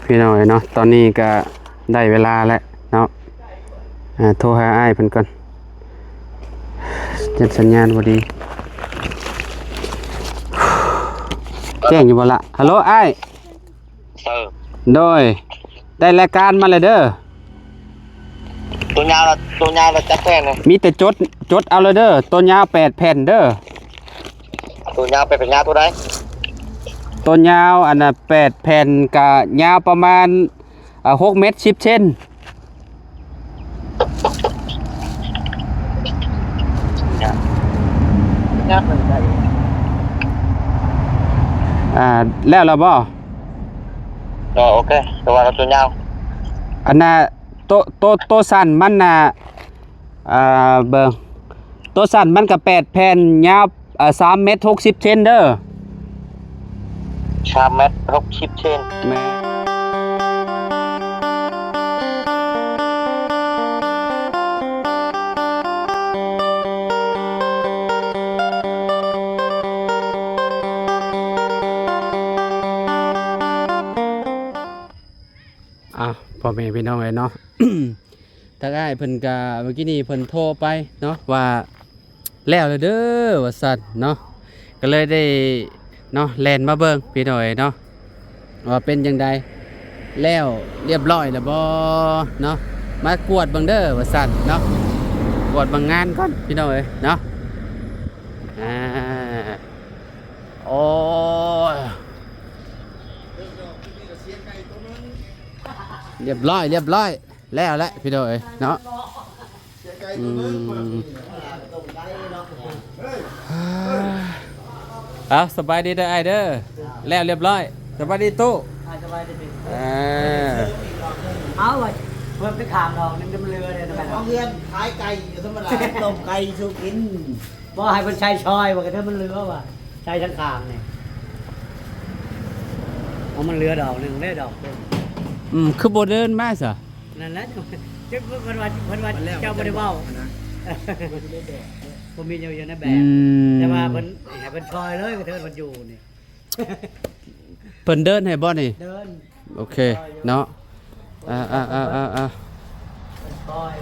พี่น้อยเนาะตอนนี้ก็ได้เวลาแล้วเนาะโทรหาอ้ายเพิ่นก่อนจัดสัญญาณบ่ดีแจ้งอยู่บ่ล่ะฮัลโหลอ้ายโดยได้รายการมาเลยเด้อตัวยาวเราจัดแป้งเลยมีแต่จดเอาเลยเด้อตัวยาว8แผ่นเด้อตัวยาวไปเป็นยาวตัวใดตัวยาวอันน่ะ8แผ่นกะยาวประมาณ6เมตร10เซนยาวเป็นไงแล้วล่ะบ่โอเคตัวเราตัวยาวอันน่ะโตสั้นมันน่ะเบิ่งโตสั้นมันก็8แผ่นยาว3เมตร60เซนเด้อ3 เมตร60 เซนแม่พ่อแม่พี่น้องเลยเนาะ ถ้าได้เพิ่นก็เมื่อกี้นี้เพิ่นโทรไปเนาะว่าแล้วเด้อว่าซั่นเนาะก็เลยได้เนาะแล่นมาเบิ่งพี่น้อยเนาะว่าเป็นจังไดแล้วเรียบร้อยแล้วบ่เนาะมากวดบังเด้อว่าซั่นเนาะกวดบางงานก่อนพี่น้อยเนาะโอ้ยเรียบร้อยแล้วแหละพี่น้อยเนาะเอาสบายดีเด้อไอเด้อแล้วเรียบร้อยสบายดีตู้สบายดีเอาไว้เพิ่มไปขามดอกนึงจะมันเรือเลยนะแม่ของเพื่อนขายไก่อยู่ธรรมดาต้มไก่ชูกินบ่ให้มันใช้ชอยว่ากันถ้ามันเรือว่ะใช้ทั้งขามเนี่ยเอามันเรือดอกนึงได้ดอกคือโบเดินมากสินั่นแหละจะเพิ่นว่าเจ้าบ่ได้เว้าผมมีอยู่ในแบบแต่ว่าเพิ่นให้เพิ่นชอยเลยก็เทิดมันอยู่นี่เพิ่นเดินให้บ่นี่เดินโอเคเนาะชอย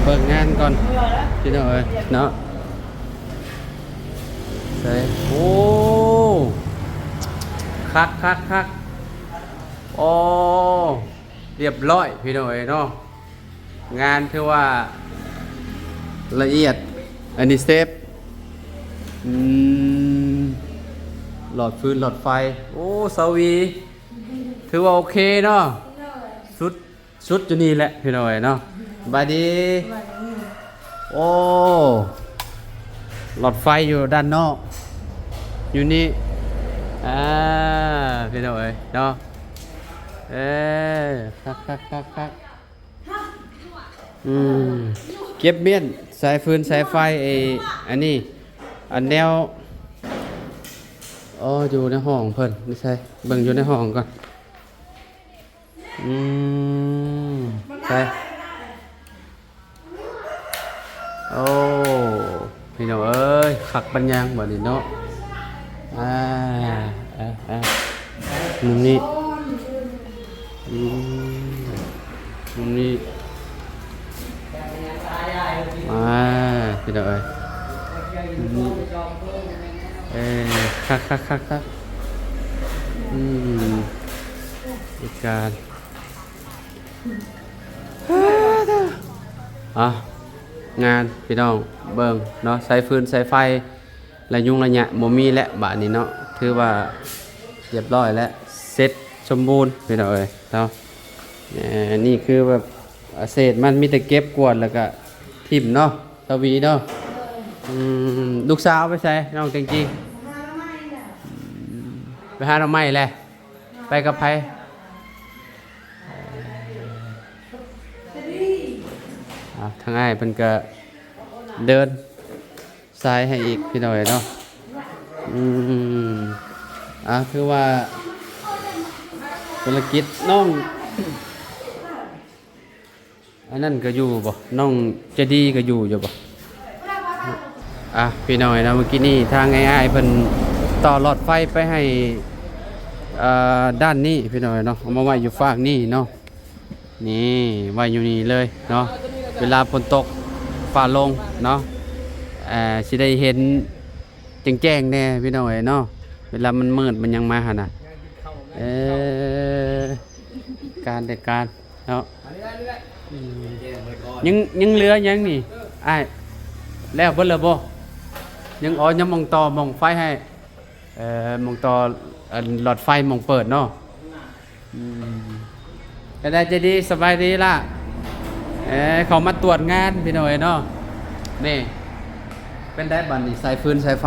เปิดงานก่อนพี่น้องเอ้ยเนาะใส่โอ้คักโอ้เรียบร้อยพี่น้องเอ้ยเนาะงานถือว่าละเอียดอันนี้เซฟหลอดฟืนหลอดไฟโอ้สวีถือว่าโอเคเนาะสุดอยู่นี่แหละพี่น้องเอ้ยเนาะบายดีโอ้หลอดไฟอยู่ด้านนอกอยู่นี่พี่น้องเอ้ยเนาะคักเก็บเมียนสายฟืนสายไฟอันนี้อันแนวอยู่ในห้องเพิ่นไม่ใช่เบิ่งอยู่ในห้องก่อนใช่โอ้พี่น้องเอ้ยขักปัญญางบ่นี่เนาะมุมนี้มุมนี้พี่น้องเอ้ยคักอีกการงานพี่น้องเบิ่งเนาะสายฟืนสายไฟระยุงระยะบ่มีและบาดนี้เนาะถือว่าเรียบร้อยแล้วเสร็จสมบูรณ์พี่น้องเอ้ยเนาะนี่คือแบบเศษมันมีแต่เก็บกวาดแล้วก็ทิ่มเนาะตะวีเนาะลูกสาวไปใส่น้องจริงๆไปหาหน่อไม้แหละไปกับไผทางง่ายเพิ่นก็เดินซ้ายให้อีกพี่หน่อยเนาะคือว่าธุรกิจน้องอันนั้นก็อยู่บ่น้องเจดีก็อยู่บ่พี่หน่อยนะเมื่อกี้นี่ทางง่ายๆเพิ่นต่อหลอดไฟไปให้ ด้านนี้พี่น้องเนาะเอามาไว้อยู่ฝากนี่เนาะนี่ไว้อยู่นี่เลยเนาะเวลาฝนตกฟ้าลงเนาะสิได้เห็นแจ้งๆแน่พี่น้องเนาะเวลามันมืดมันยังมาหั่นน่ะการแต่การเนาะยังเหลือยังนี่อ้ายแล้วเบิดแล้วบ่ยังยังมองต่อมองไฟให้มองต่อหลอดไฟมองเปิดเนาะก็ได้จะดีสบายดีล่ะเขามาตรวจงานพี่น้อยเนาะนี่เป็นได้บัดนี่สายฟืนสายไฟ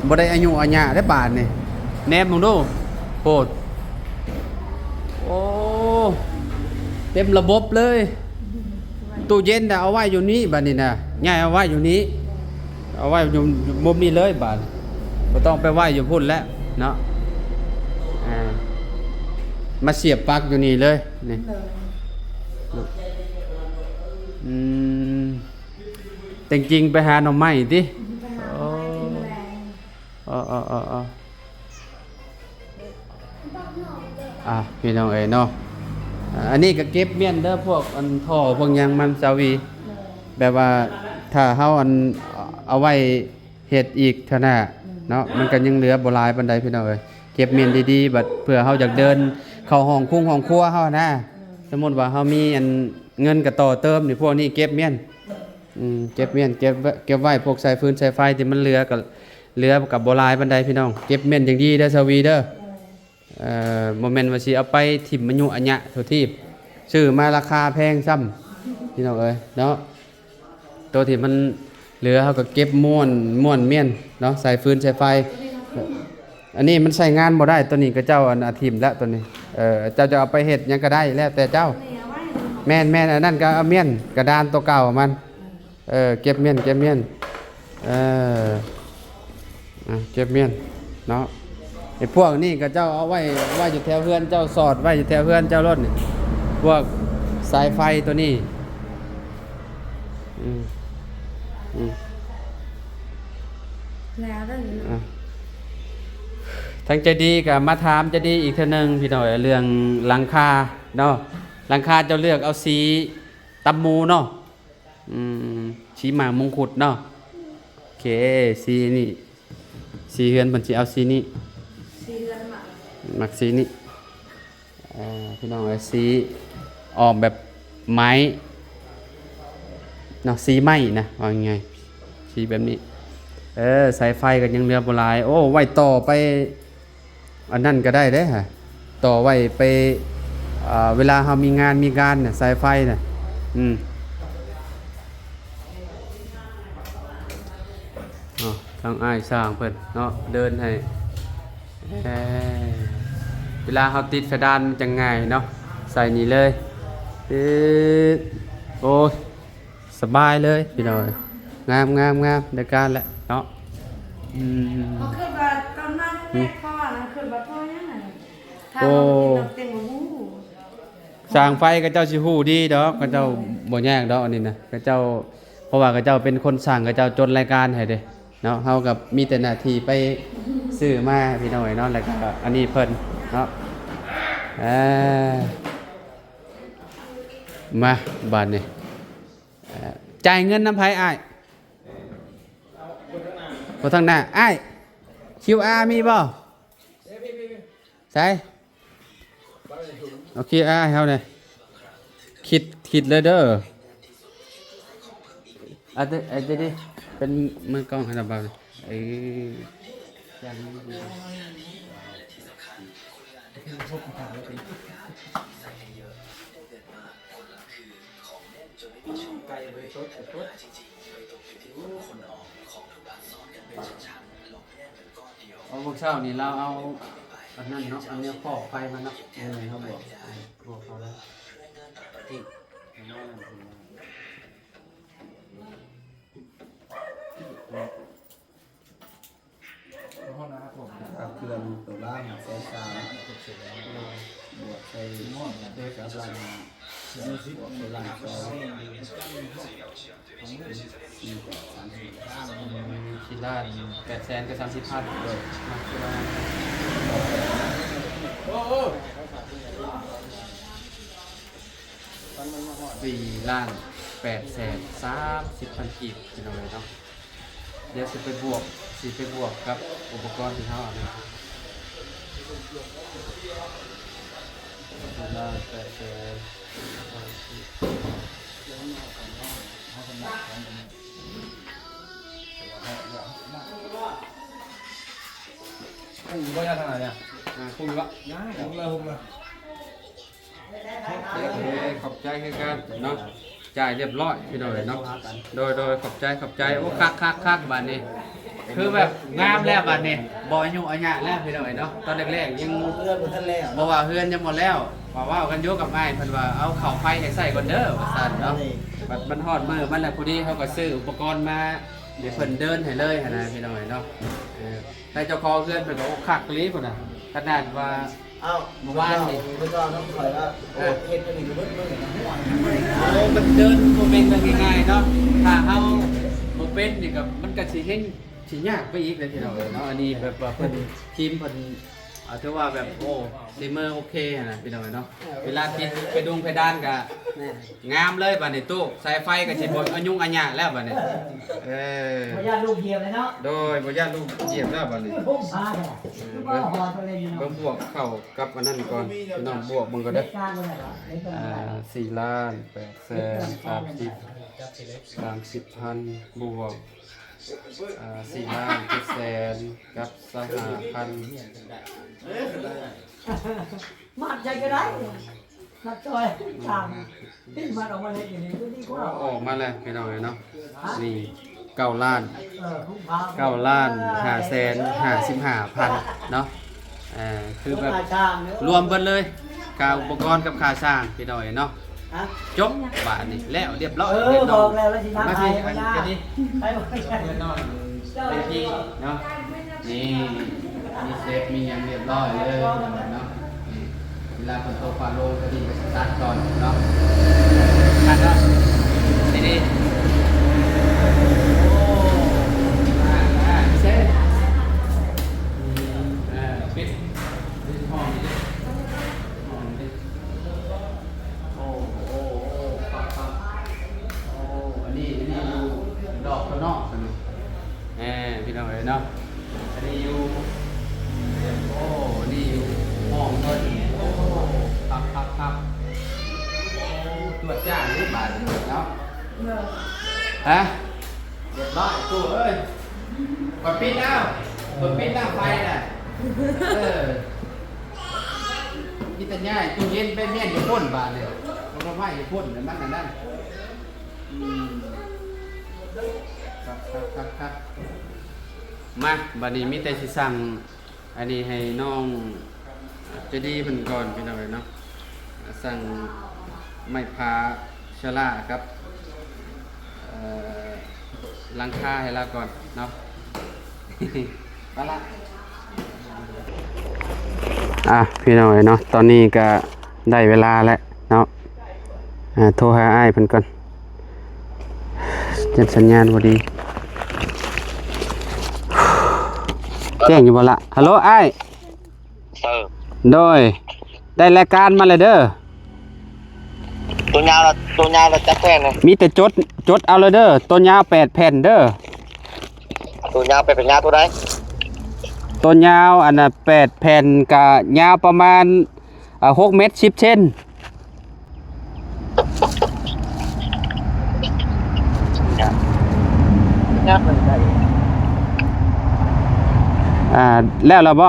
บ่ได้อายุอาญะได้บาดนี่แนบมึงดูโหดโอ้เต็มระบบเลยตู้เย็นน่ะเอาไว้อยู่นี้บัดนี้น่ะง่ายเอาไว้อยู่นี้เอาไว้อยู่มุมนี้เลยบาดบ่ต้องไปไว้อยู่พุ่นแล้วเนาะมาเสียบปลั๊กอยู่นี่เลยนี่แต่จริงไปหาหน่อไม้ติพี่น้องเนาะอันนี้ก็เก็บเมียนเด้อพวกอันท่อพวกยังมันสาวีแบบว่าถ้าเฮาอันเอาไว้เฮ็ดอีกเท่านั้นเนาะมันก็ยังเหลือบ่หลายปานใดพี่น้องเอ้ยเก็บเมียนดีๆบัดเพื่อเฮาอยากเดินเข้าห้องคุ้งห้องครัวเฮานะสมมุติว่าเฮามีอันเงินก็ต่อเติมนี่พวกนี้เก็บเมียนเก็บเมียนเก็บไว้พวกสายฟืนสายไฟที่มันเหลือกับบ่หลายปานใดพี่น้องเก็บเมียนอย่างดีเด้อสวีเด้อบ่แม่นว่าสิเอาไปถิ่มอายุอัญญะโทษทีซื้อมาราคาแพงซ้ำพี่น้องเอ้ยเนาะตัวที่มันเหลือเฮาก็เก็บม้วนเมียนเนาะสายฟืนสายไฟอันนี้มันใช้งานบ่ได้ตัวนี้ก็เจ้าอันอาทิมแล้วตัวนี้เจ้าจะเอาไปเฮ็ดหยังก็ได้แล้วแต่เจ้าแม่นอันนั้นก็เอาเมียนกระดานตัวเก่ามันเก็บเมียนเก็บเมียนเนาะไอ้พวกนี้ก็เจ้าเอาไว้อยู่แถวเพื่อนเจ้าสอดไว้อยู่แถวเพื่อนเจ้ารถนี่พวกสายไฟตัวนี้แล้วได้อยู่ ทั้งใจดีกับมาถามจะดีอีกเท่านึงพี่หน่อยเรื่องหลังคาเนาะหลังคาเจ้าเลือกเอาสีตำมูเนาะสีหมากมงกุฎเนาะโอเคสีนี่สีเฮือนเพิ่นสิเอาสีนี้สีเรือนหมัก สีนี้พี่น้องเอาสีออกแบบไม้เนาะสีไม้นะว่าไงสีแบบนี้สายไฟก็ยังเหลือบ่หลายโอ้ไว้ต่อไปอันนั้นก็ได้เด้ฮะต่อไว้ไปเวลาเรามีงานมีการเนี่ยสายไฟเนี่ยทางอ้ายสร้างเพิ่นเนาะเดินให้เวลาเราติดกระดานมันจะง่ายเนาะใส่นี่เลยโอ้สบายเลยพี่น้อยงามในการแหละเนาะเขาขึ้นมาตอนนั้นแม่พ่อนะขึ้นมาพ่อยังไงถ้าเราเต็มหูสร้างไฟกับเจ้าสิฮู้ดีดอกกับเจ้าบ่ยากดอกอันนี้นะกับเจ้าเพราะว่ากับเจ้าเป็นคนสร้างกับเจ้าจดรายการให้เด้เนาะเฮากับมีแต่หน้าที่ไปซื้อมาพี่น้อยเนาะแล้วก็อันนี้เพิ่นเนาะมาบาดนี้จ่ายเงินน้ำไผอ้ายบ่ทางหน้าอ้าย QR มีบ่ใช่เอาQR ให้เฮาหน่อยคิดเลยเด้อเดี๋ยวดิเป็นมือกล้องให้เราเบาเลยอย่างนี้พวกเช้านี่เราเอาอันนั้นเนาะอันนี้ขอไฟมันเนาะเขาบอกเขาแล้วที่เครื่องตัวล่างแสนสามบวกใส่หม้อเด็กกับลังบวกใส่ลังสองชิ้นละ800,000 กับ 30,000เลย 4,830,000 กีบพี่น้องเนาะเดี๋ยวสิไปบวกกับอุปกรณ์ที่เขาเอานะคุ้มก็ยากขนาดเนี่ย คุ้มละ คุ้มเลย ขอบใจคือกันเนาะจ่ายเรียบร้อยพี่น้องเนาะโดยขอบใจโอ้คักบัดนี้คือแบบงามแล้วบัดนี้บ่อายุอาญะแล้วพี่น้องเนาะตอนแรกๆยัง เพื่อนบ่ทันแล้ว บอกว่าเฮือนยังหมดแล้วว่ากันโยกกับไอ้ายเพิ่นว่าเอาเข้าไฟให้ใส่ก่อนเด้อว่าซั่นเนาะบัดมันฮอดมื้อมันแล้วพอดีเขาก็ซื้ออุปกรณ์มาเดี๋ยวเพิ่นเดินให้เลยหั่นนะพี่น้องเนาะแต่เจ้าของเฮือนเพิ่นก็โอ้คักอีหลีพุ่นน่ะขนาดว่า เอ้า เมื่อวานนี่ เมื่อวานน้องข่อยว่าโอ้เฮ็ดอันนี้ก็เบิดมื้อนะม่วน มันเดินบ่เป็นกันง่ายๆเนาะถ้าเฮาบ่เป็นนี่ก็มันก็สิเฮ็ดสิยากไปอีกเลยพี่น้องเนาะอันนี้แบบว่าเพิ่นทีมเพิ่นถือว่าแบบโอ้ซีเมอร์โอเคนะพี่น้องเนาะเวลาติดไปดุงไปด้านก็งามเลยบัดนี้ตู้สายไฟก็สิบ่อายุอาญะแล้วบัดนี้บ่ญาติลูกเหี่ยวเลยเนาะ โดยบ่ย่านลูกเหยียบแล้วบัดนี้ พุ่งพาเนี่ยบ่ฮอดเลยเนาะ เบิ่งบวกเข้ากับอันนั้นก่อนพี่น้องบวกมึงก็ได้ กลางบ่ได้หรอเฮ็ดบ่4,830,000บวก4,700,000กับ5,000 มัดใจก็ได้มัดจอยตามที่มันออกมาเฮ็ดอย่างนี้ก็ดีกว่า ออกมาแล้วพี่น้องเนาะนี่9 ล้าน พุ่งพา 9 ล้าน555,000เนาะคือแบบรวมเบิดเลยค่าอุปกรณ์กับค่าสร้างพี่น้องเนาะจบบาทนี่แล้วเรียบร้อย บอกแล้วแล้วสิทำ มา ไท ที่ ย อัน บ่ นี้ ยาก นี่ ไปบ่ได้ เงินนอนเป็นที่เนาะนี่มีเซฟมีหยังเรียบร้อยเลยเนาะเวลาคนโตฟาโลก็ดีไปสตาร์ทก่อนเนาะคันเนาะนี่โอ้เซฟปิดห้องนี้ห้องนี้โอ้ปั๊บโอ้อันนี้อยู่ดอกข้างนอกกันพี่น้องเอ๋ยเนาะอันนี้อยู่โอ้นี่อยู่ห้องเงินโอ้ครับโอ้ตรวจจ้างหรือบาทเนาะฮะเรียบร้อยตู้เอ้ยกดปิดแล้วไฟน่ะนี่แต่ง่ายตู้เย็นเป็นแม่นอยู่พ่นบาทเลยมันก็ไม่อยู่พ่นแต่มันนั่นครับมาบัดนี้มีแต่สิสั่งอันนี้ให้น้องจะดีเพิ่นก่อนพี่น้องเนาะสั่งไม้พาชลาครับหลังคาให้เราก่อนเนาะ ไปละพี่น้องเนาะตอนนี้ก็ได้เวลาแล้วเนาะโทรหาอ้ายเพิ่นก่อนจัดสัญญาณพอดีแจ้งอยู่บ่ละฮัลโหลอ้ายโดยได้รายการมาเลยเด้อ ตัวยาวเราจัดแป้งเลย มีแต่จดเอาเลยเด้อตัวยาว8 แผ่นเด้อ ตัวยาวเป็นยาวตัวใด ตัวยาวอันน่ะ8 แผ่นก็ยาวประมาณ6 เมตร 10 เซนยาวเป็นไง แล้วบ่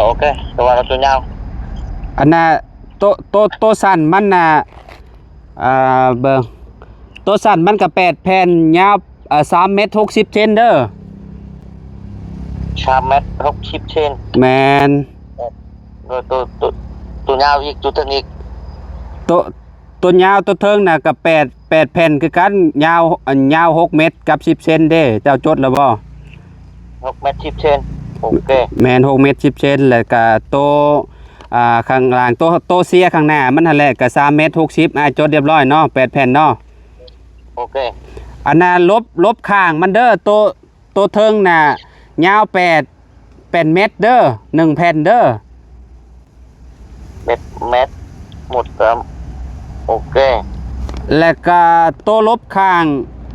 โอเคตัวยาว อันน่ะโตสั้นมันน่ะเบิ่งโตสั้นมันก็8 แผ่นยาว3 เมตร 60 เซนเด้อ 3 เมตร 60 เซน แม่น ตัวยาวอีกตัวเทิงอีก ตัวยาวตัวเทิงน่ะก็8 แผ่นคือกันยาว6 เมตรกับ10 เซนเด้เจ้าจดแล้วบ่6 เมตร 10 เซนโอเคแม่น6 เมตร 10 เซนแล้วก็โตข้างล่างโตเสียข้างหน้ามันหั่นแหละก็3 เมตร 60จดเรียบร้อยเนาะ8 แผ่นเนาะโอเคอันน่ะลบข้างมันเด้อโตเทิงน่ะยาว8 เมตรเด้อ1 แผ่นเด้อ เม็ดหมดโอเค แล้วก็โตลบข้าง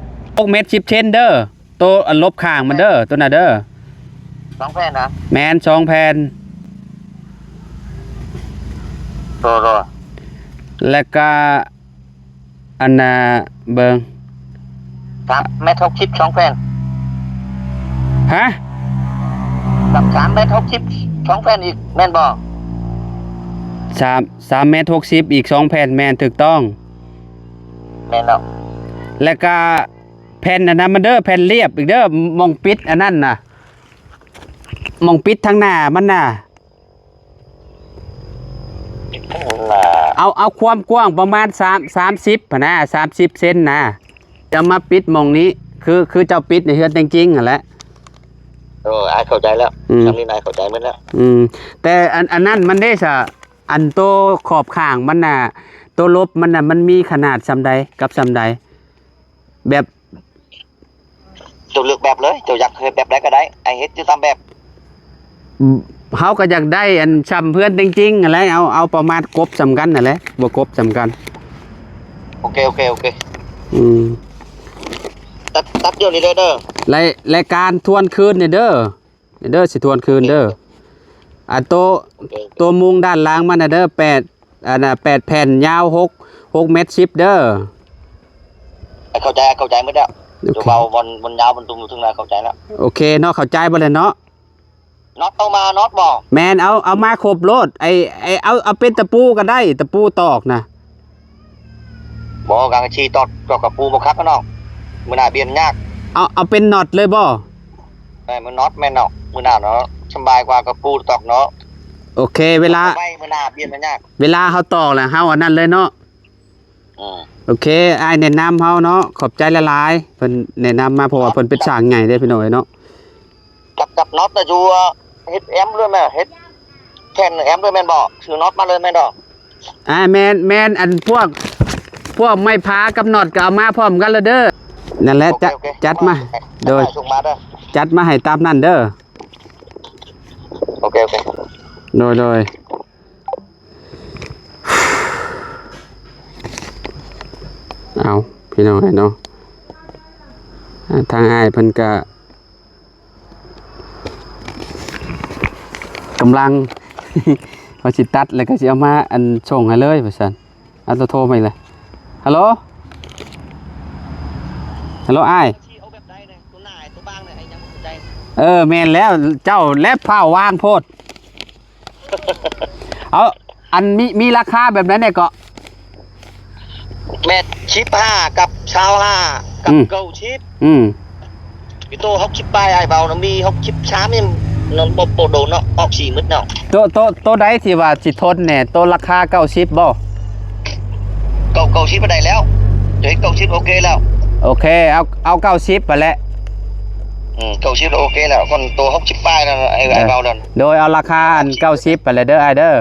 6 เมตร 10 เซนเด้อโตอันลบข้างมันเด้อตัวน่ะเด้อ 2 แผ่นนะ แม่น2 แผ่น รอ แล้วก็อันน่ะเบิ่ง 3 เมตร 60 2 แผ่น ฮะ กับ3 เมตร 60 2 แผ่นอีกแม่นบ่ 3 เมตร 60อีก2 แผ่นแม่นถูกต้อง แม่นเนาะ แล้วก็แผ่นอันนั้นมันเด้อแผ่นเรียบอีกเด้อมองปิดอันนั้นน่ะมองปิดทางหน้ามันน่ะ น่ะ เอาความกว้างประมาณ30พะนะ30 เซนนะจะมาปิดหมองนี้คือเจ้าปิดในเฮือนจริงๆหั่นแหละ อายเข้าใจแล้ว อืม คำนี้นายเข้าใจหมดแล้ว แต่อันนั้นมันได้ซะอันโตขอบข้างมันน่ะโตลบมันน่ะมันมีขนาดซำใดกับซำใดแบบ เจ้าเลือกแบบเลยเจ้าอยากเฮ็ดแบบใดก็ได้ไอ้เฮ็ดอยู่ตามแบบ เฮาก็อยากได้อันซ้ำเพื่อนจริงๆนั่นแหละเอาประมาณกบสำคัญนั่นแหละบ่กบสำคัญ โอเคอืม ตัดเดี๋ยวนี้เลยเด้อ รายการทวนคืนเนี่ยเด้อสิทวนคืนเด้อตัวมุงด้านล่างมันน่ะเด้อ8แผ่นยาว6 เมตร 10เด้อ ไอ้เข้าใจหมดแล้วเดี๋ยวเบาบนยาวบนตุ้มอยู่ถึงแล้วเข้าใจแล้ว โอเคเนาะเข้าใจบ่เลยเนาะ น็อตเอามาน็อตบ่ แม่นเอามาครบโลดเอาเป็นตะปูก็ได้ตะปูตอกนะ บ่กางชีตอดกับปูบ่คักเนาะมื้อหน้าเบียนยาก เอาเป็นน็อตเลยบ่ มันน็อตแม่นเนาะมื้อหน้าเนาะสบายกว่ากับปูตอกเนาะ โอเคเวลา ไปมื้อหน้าเบียนมันยาก เวลาเฮาตอกแล้วเฮาอันนั้นเลยเนาะ อืม โอเคอ้ายแนะนำเฮาเนาะขอบใจหลายๆเพิ่นแนะนำมาเพราะว่าเพิ่นเป็นช่างใหญ่เด้อพี่น้องเนาะ กับน็อตน่ะอยู่เฮ็ดแอมด้วยแม่เฮ็ดแผ่นแอมด้วยแม่นบ่ซื้อน็อตมาเลยแม่นดอก แม่นอันพวกไม้พากับน็อตก็เอามาพร้อมกันแล้วเด้อนั่นแหละ โอเค จัดมาโดย ส่งมาเด้อ จัดมาให้ตามนั้นเด้อ โอเค โดยเอาพี่น้องเนาะทางอ้ายเพิ่นก็กำลัง พอสิตัดแล้วก็สิเอามาอันส่งให้เลยว่าซั่นเอาโทรมาอีกเลยฮัลโหลอ้าย เอาแบบใดเนี่ยตัวหน้าตัวบางเนี่ยไอ้ยังบ่เข้าใจ แม่นแล้วเจ้าแลบผ้าวางโพด เอาอันมีราคาแบบนั้นเนี่ยก็ แม่ชิป5กับชาว5กับเก้าชิปมีโต60ปลายไอ้เบานะมี60ชามนี่นนบ่โดนเนาะออก4มึดเนาะ ตัวใดที่ว่าสิทนเนี่ยตัวราคา90บ่ เก้าชิปไปได้แล้วเดี๋ยวเก้าชิปโอเคแล้ว โอเคเอา90ไปแล้ว เก้าชิปโอเคแล้วคนตัว60ปลายแล้วไอ้เบานั่น โดยเอาราคาอัน90ไปเลยเด้ออ้ายเด้อ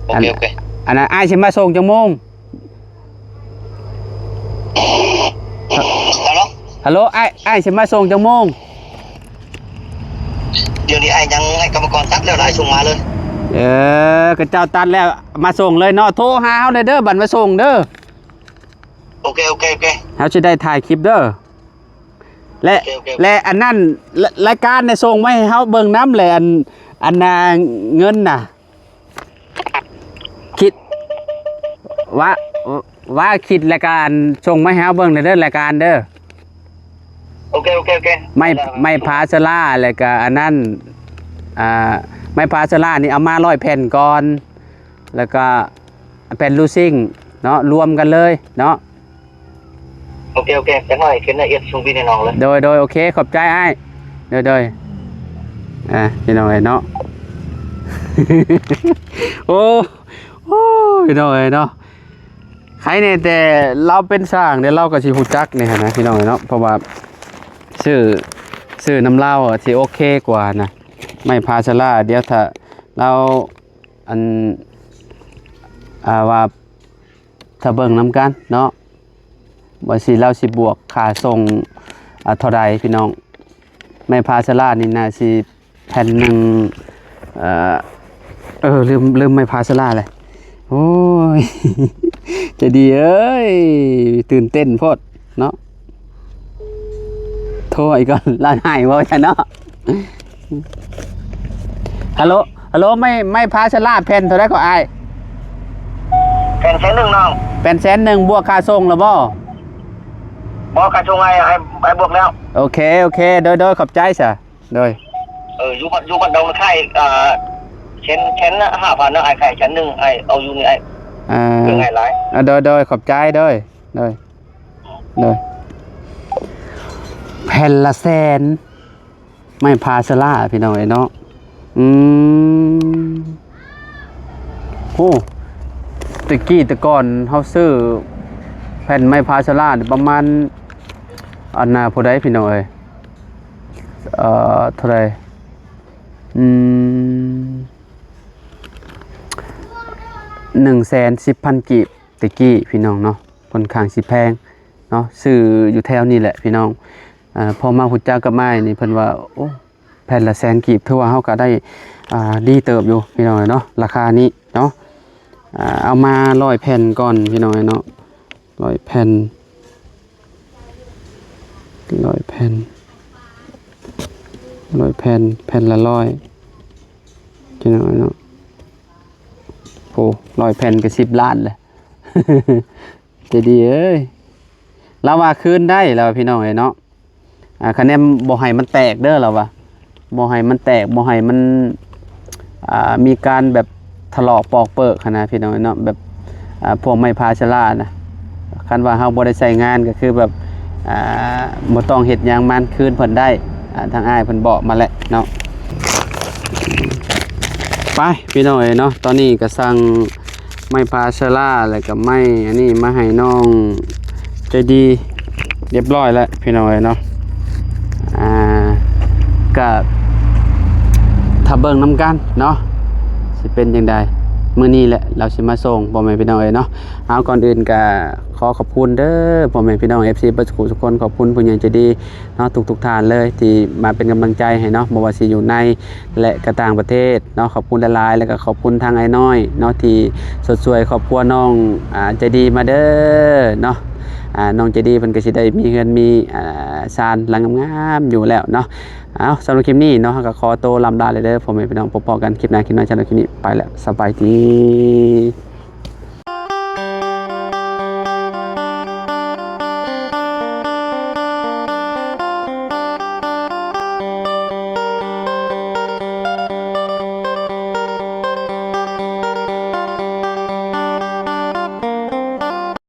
โอเค อันนั้นอ้ายสิมาส่งจังโมง ฮัลโหลอ้ายสิมาส่งจังโมง เดี๋ยวนี้ไอ้ยังให้กรรมกรตัดแล้วได้ส่งมาเลย ก็เจ้าตัดแล้วมาส่งเลยเนาะโทรหาเฮาเลยเด้อบัดมาส่งเด้อ โอเค เฮาสิได้ถ่ายคลิปเด้อและอันนั้นรายการเนี่ยส่งมาให้เฮาเบิ่งนำเลยอันน่ะเงินน่ะคิดว่าคิดรายการส่งมาให้เฮาเบิ่งเด้อรายการเด้อ โอเค ไม่พาสลาแล้วก็อันนั้นไม่พาสลานี่เอามา100 แผ่นก่อนแล้วก็แผ่นลูซิ่งเนาะรวมกันเลยเนาะ โอเคจังหน่อยขึ้นละเอียดส่งพี่น้องเลย โดยโอเคขอบใจอ้ายโดยพี่น้องเนาะ โอ้พี่น้องเนาะใครเนี่ยแต่เราเป็นสร้างเดี๋ยวเราก็สิฮู้จักนี่ฮะนะพี่น้องเนาะเพราะว่าชื่อน้ำเล่าสิโอเคกว่านะไม่พาสลาเดี๋ยวถ้าเราอันว่าถ้าเบิ่งนำกันเนาะว่าสิเราสิบวกค่าส่งเท่าใดพี่น้องไม่พาสลานี่น่าสิแผ่นหนึ่ง ลืมไม่พาสลาเลยโอ้ย จะดีเอ้ยตื่นเต้นโพดเนาะโทรอีกก่อนล้านหายว่าจะเนาะฮัลโหลไม่พาสลาแผ่นเท่าไรก็อาย แผ่นแสนหนึ่งน้อง แผ่น100,000บวกค่าส่งแล้วบ่ บอกกระชงไอ้บวกแล้ว โอเคโดยขอบใจซะโดย อยู่บัดดงไข่เช่น5,000นะไอ้ไข่ชั้นหนึ่งไอ้เอาอยู่นี่ไอ้เรื่องไงหลาย โดยขอบใจโดยแผ่นละแสนไม่พาสลาพี่น้องเนาะโอ้ตะก่อนเฮาซื้อแผ่นไม้พาสลาประมาณอันน่ะผู้ใดพี่น้องเอ้ยเท่าไหร่110,000 กีบตะกี้พี่น้องเนาะค่อนข้างสิแพงเนาะซื้ออยู่แถวนี้แหละพี่น้องพอมาพุทธเจ้ากับไม้นี่เพิ่นว่าโอ้แผ่นละ100,000 กีบถือว่าเฮาก็ได้ดีเติบอยู่พี่น้องเนาะราคานี้เนาะเอามา100 แผ่นก่อนพี่น้องเนาะ100 แผ่นแผ่นละ100พี่น้องเนาะโอ้100 แผ่นก็10 ล้านเลย จะดีเอ้ยเราว่าคืนได้แล้วพี่น้องเนาะคะแนนบ่ให้มันแตกเด้อเราว่าบ่ให้มันแตกบ่ให้มันมีการแบบถลอกปอกเปิกขนาดพี่น้องเนาะแบบพวกไม้พาชลานะคันว่าเฮาบ่ได้ใช้งานก็คือแบบบ่ต้องเฮ็ดหยังมันคืนเพิ่นได้ทางอ้ายเพิ่นบอกมาแล้วเนาะไปพี่น้องเนาะตอนนี้ก็สั่งไม้พาชลาแล้วก็ไม้อันนี้มาให้น้องใจดีเรียบร้อยแล้วพี่น้องเนาะก็ถ้าเบิ่งนำกันเนาะสิเป็นจังไดมื้อนี้แหละเราสิมาส่งพ่อแม่พี่น้องเนาะเอาก่อนอื่นก็ขอขอบคุณเด้อพ่อแม่พี่น้อง FC เบิดทุกคนขอบคุณผู้ใหญ่ใจดีเนาะทุกท่านเลยที่มาเป็นกำลังใจให้เนาะบ่ว่าสิอยู่ในและก็ต่างประเทศเนาะขอบคุณหลายๆแล้วก็ขอบคุณทางไอ้น้อยเนาะที่สดสวยครอบครัวน้องใจดีมาเด้อเนาะน้องใจดีเพิ่นก็สิได้มีเงินมีศาลหลังงามๆอยู่แล้วเนาะเอาสำหรับคลิปนี้เนาะก็ขอตัวลำลาเลยเด้อพ่อแม่พี่น้องพบกันคลิปหน้าสำหรับคลิปนี้ไปแล้วสบายดี